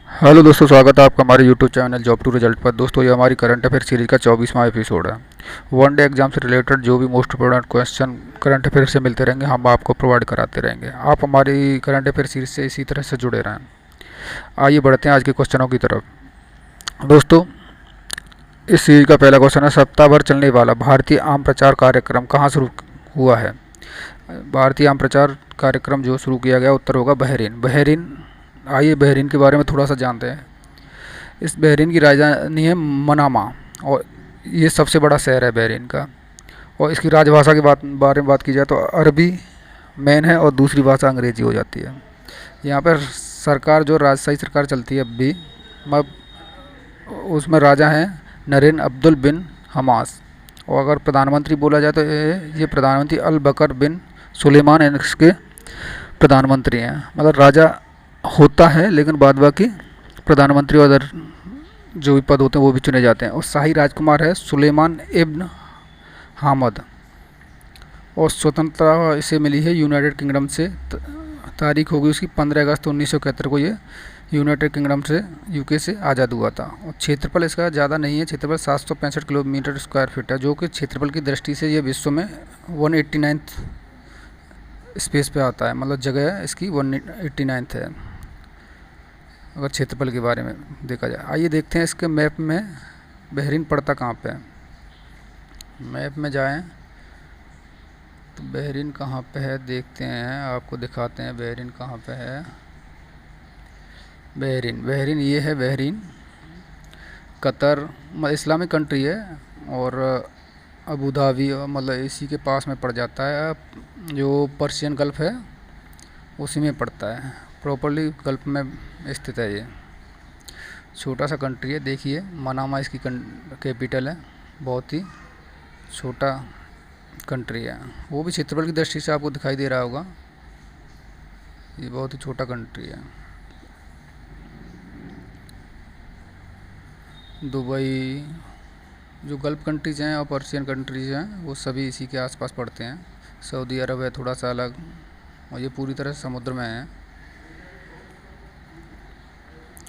Hello दोस्तों, स्वागत है आपका हमारे YouTube channel job to result पर। दोस्तों, ये हमारी करंट अफेयर सीरीज का 24वां एपिसोड है। वन डे एग्जाम से रिलेटेड जो भी most important question current affair से मिलते रहेंगे, हम आपको प्रोवाइड कराते रहेंगे। आप हमारी करंट अफेयर सीरीज से इसी तरह से जुड़े रहें। आइए बढ़ते हैं आज के क्वेश्चनों की तरफ। दोस्तों, इस सीरीज का पहला क्वेश्चन है, सप्ताह भर चलने वाला भारतीय आम प्रचार कार्यक्रम कहाँ शुरू हुआ है? भारतीय आम प्रचार कार्यक्रम जो शुरू किया गया, उत्तर होगा बहरीन। बहरीन, आइए बहरीन के बारे में थोड़ा सा जानते हैं। इस बहरीन की राजधानी है मनामा, और ये सबसे बड़ा शहर है बहरीन का। और इसकी राजभाषा के बारे में बात की जाए तो अरबी मेन है और दूसरी भाषा अंग्रेजी हो जाती है। यहाँ पर सरकार जो राजशाही सरकार चलती है अब भी, उसमें राजा हैं नरेन अब्दुल बिन हमास। और अगर प्रधानमंत्री बोला जाए तो ये प्रधानमंत्री अल बकर बिन सुलेमान इसके प्रधानमंत्री हैं। मतलब राजा होता है लेकिन बाद बाकी प्रधानमंत्री और अदर जो भी पद होते हैं वो भी चुने जाते हैं। और शाही राजकुमार है सुलेमान इब्न हामद। और स्वतंत्रता इसे मिली है यूनाइटेड किंगडम से। तारीख होगी उसकी 15 अगस्त 1971 को ये यूनाइटेड किंगडम से यूके से आज़ाद हुआ था। और क्षेत्रफल इसका ज़्यादा नहीं है, क्षेत्रफल 765 किलोमीटर स्क्वायर फीट है, जो कि क्षेत्रफल की दृष्टि से ये विश्व में 189th स्पेस पे आता है। मतलब जगह इसकी 189th है अगर क्षेत्रफल के बारे में देखा जाए। आइए देखते हैं इसके मैप में बहरीन पड़ता कहाँ पे है। मैप में जाएं तो बहरीन कहाँ पे है देखते हैं, आपको दिखाते हैं बहरीन कहाँ पे है। बहरीन ये है बहरीन। कतर इस्लामिक कंट्री है, और अबू धाबी मतलब इसी के पास में पड़ जाता है। जो पर्शियन गल्फ़ है उसी में पड़ता है, प्रॉपरली गल्फ़ में स्थित है। ये छोटा सा कंट्री है। देखिए मनामा इसकी कैपिटल है। बहुत ही छोटा कंट्री है, वो भी क्षेत्रफल की दृष्टि से आपको दिखाई दे रहा होगा। ये बहुत ही छोटा कंट्री है। दुबई, जो गल्फ़ कंट्रीज़ हैं और पर्शियन कंट्रीज़ हैं वो सभी इसी के आसपास पड़ते हैं। सऊदी अरब है थोड़ा सा अलग, और ये पूरी तरह से समुद्र में है।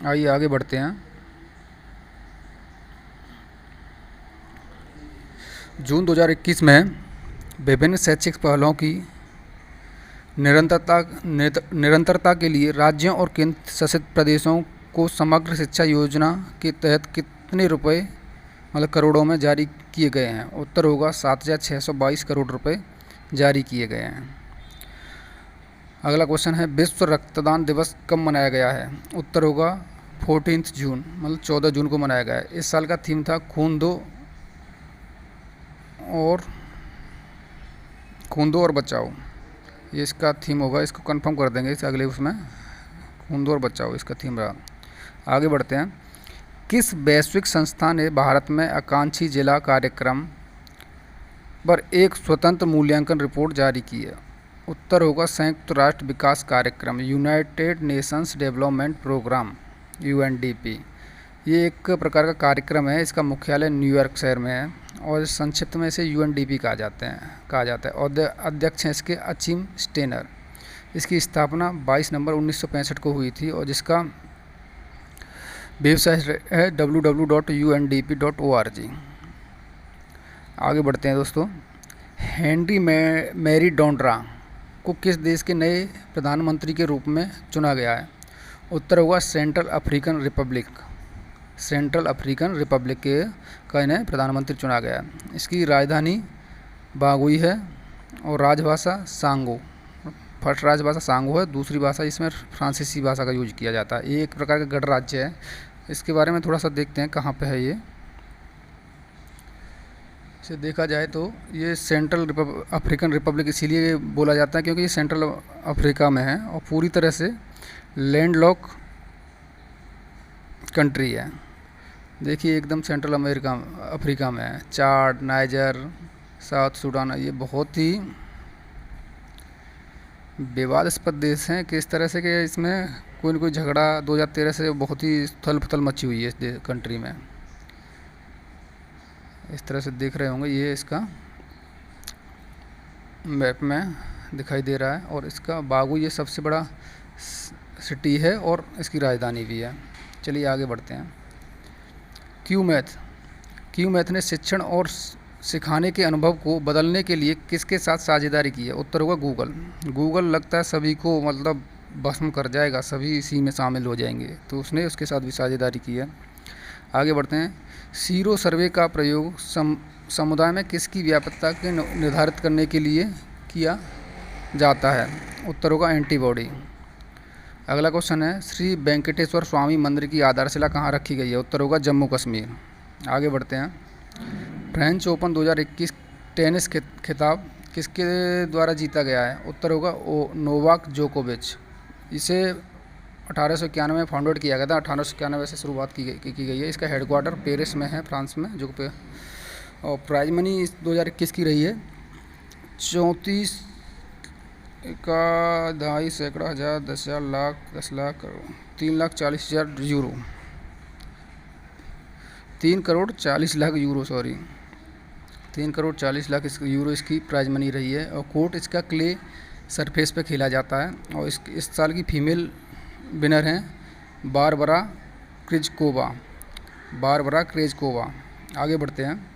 आइए आगे बढ़ते हैं। जून 2021 में विभिन्न शैक्षिक पहलों की निरंतरता के लिए राज्यों और केंद्र शासित प्रदेशों को समग्र शिक्षा योजना के तहत कितने रुपए मतलब करोड़ों में जारी किए गए हैं? उत्तर होगा 7,622 करोड़ रुपए जारी किए गए हैं। अगला क्वेश्चन है, विश्व रक्तदान दिवस कब मनाया गया है? उत्तर होगा 14 जून, मतलब 14 जून को मनाया गया है। इस साल का थीम था खून दो और बचाओ। ये इसका थीम होगा, इसको कंफर्म कर देंगे इस अगले उसमें। खून दो और बचाओ इसका थीम रहा। आगे बढ़ते हैं। किस वैश्विक संस्था ने भारत में आकांक्षी जिला कार्यक्रम पर एक स्वतंत्र मूल्यांकन रिपोर्ट जारी की है? उत्तर होगा संयुक्त राष्ट्र विकास कार्यक्रम, United Nations development programme, UNDP। ये एक प्रकार का कार्यक्रम है। इसका मुख्यालय न्यूयॉर्क शहर में है, और संक्षिप्त में इसे UNDP कहा जाता है। और अध्यक्ष हैं इसके अचिम स्टेनर। इसकी स्थापना 22 नवंबर 1965 को हुई थी, और जिसका वेबसाइट है www.undp.org। आगे बढ़ते हैं दोस्तों। हेनरी मैरी डोंड्रा को किस देश के नए प्रधानमंत्री के रूप में चुना गया है? उत्तर होगा सेंट्रल अफ्रीकन रिपब्लिक के का इन्हें प्रधानमंत्री चुना गया है। इसकी राजधानी बागुई है, और राजभाषा सांगो। फर्स्ट राजभाषा सांगो है, दूसरी भाषा इसमें फ्रांसीसी भाषा का यूज किया जाता है। ये एक प्रकार का गणराज्य है। इसके बारे में थोड़ा सा देखते हैं कहाँ पे है ये। इसे देखा जाए तो ये सेंट्रल अफ्रीकन रिपब्लिक इसीलिए बोला जाता है क्योंकि ये सेंट्रल अफ्रीका में है, और पूरी तरह से लैंडलॉक कंट्री है। देखिए एकदम सेंट्रल अफ्रीका में है। चाड, नाइजर, साउथ सूडान, ये बहुत ही विवादास्पद देश हैं। किस तरह से कि इसमें कोई न कोई झगड़ा 2013 से बहुत ही थल फथल मची हुई है इस कंट्री में। इस तरह से देख रहे होंगे, ये इसका मैप में दिखाई दे रहा है। और इसका बागु ये सबसे बड़ा सिटी है, और इसकी राजधानी भी है। चलिए आगे बढ़ते हैं। क्यू मैथ ने शिक्षण और सिखाने के अनुभव को बदलने के लिए किसके साथ साझेदारी की है? उत्तर होगा गूगल लगता है सभी को मतलब भस्म कर जाएगा, सभी इसी में शामिल हो जाएंगे, तो उसने उसके साथ भी साझेदारी की है। आगे बढ़ते हैं। सीरो सर्वे का प्रयोग समुदाय में किसकी व्यापकता के निर्धारित करने के लिए किया जाता है? उत्तर होगा एंटीबॉडी। अगला क्वेश्चन है, श्री वेंकटेश्वर स्वामी मंदिर की आधारशिला कहाँ रखी गई है? उत्तर होगा जम्मू कश्मीर। आगे बढ़ते हैं। फ्रेंच ओपन 2021 टेनिस खिताब किसके द्वारा जीता गया है? उत्तर होगा नोवाक जोकोविच। इसे 1891 में फाउंडेड किया गया था, 1891 से शुरुआत की गई है। इसका हेडक्वार्टर पेरिस में है, फ्रांस में। जो और प्राइज मनी 2021 की रही है 34 का 2.5 सैकड़ा हज़ार 10,000 lakh 10 lakh crore 3,40,000 euro 3 crore 40 lakh euro 3 crore 40 lakh euro इसकी प्राइज मनी रही है। और कोर्ट इसका क्ले सरफेस पे खेला जाता है। और इस साल की फीमेल विनर हैं बारबरा क्रेजकोवा। आगे बढ़ते हैं।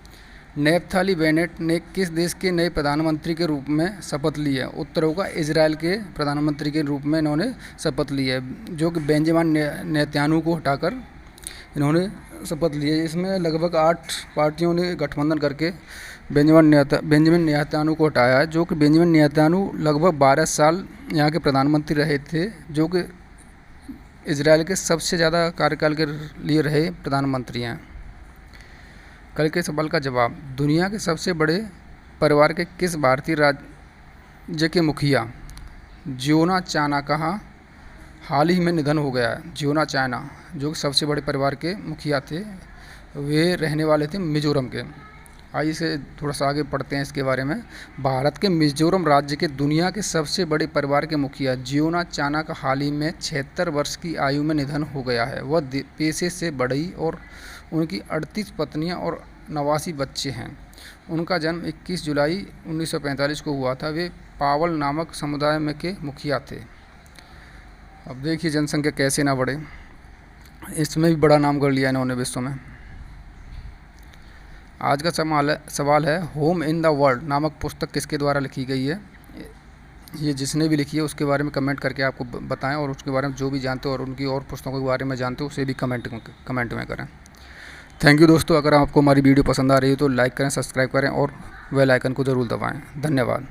नेफ्थाली बेनेट ने किस देश के नए प्रधानमंत्री के रूप में शपथ ली है? उत्तर होगा इजराइल के प्रधानमंत्री के रूप में इन्होंने शपथ ली है, जो कि बेंजामिन नेतन्याहू को हटाकर इन्होंने शपथ ली है। इसमें लगभग 8 पार्टियों ने गठबंधन करके बेंजामिन नेतन्याहू को हटाया है, जो कि बेंजामिन नेतन्याहू लगभग 12 साल यहाँ के प्रधानमंत्री रहे थे, जो कि इजराइल के सबसे ज़्यादा कार्यकाल के लिए रहे प्रधानमंत्री हैं। कल के सवाल का जवाब, दुनिया के सबसे बड़े परिवार के किस भारतीय राज्य के मुखिया जियोना चाना का हाल ही में निधन हो गया है? जियोना चाना जो कि सबसे बड़े परिवार के मुखिया थे, वे रहने वाले थे मिजोरम के। आइए इसे थोड़ा सा आगे पढ़ते हैं इसके बारे में। भारत के मिजोरम राज्य के दुनिया के सबसे बड़े परिवार के मुखिया जियोना चाना का हाल ही में 76 वर्ष की आयु में निधन हो गया है। वह पेशे से बढ़ई और उनकी 38 पत्नियां और 89 बच्चे हैं। उनका जन्म 21 जुलाई 1945 को हुआ था। वे पावल नामक समुदाय में के मुखिया थे। अब देखिए जनसंख्या कैसे ना बढ़े, इसमें भी बड़ा नाम कर लिया इन्होंने विश्व में। आज का सवाल है होम इन द वर्ल्ड नामक पुस्तक किसके द्वारा लिखी गई है? ये जिसने भी लिखी है उसके बारे में कमेंट करके आपको बताएं, और उसके बारे में जो भी जानते हो और उनकी और पुस्तकों के बारे में जानते हो उसे भी कमेंट में करें। थैंक यू दोस्तों। अगर आपको हमारी वीडियो पसंद आ रही है तो लाइक करें, सब्सक्राइब करें और बेल आइकन को ज़रूर दबाएं। धन्यवाद।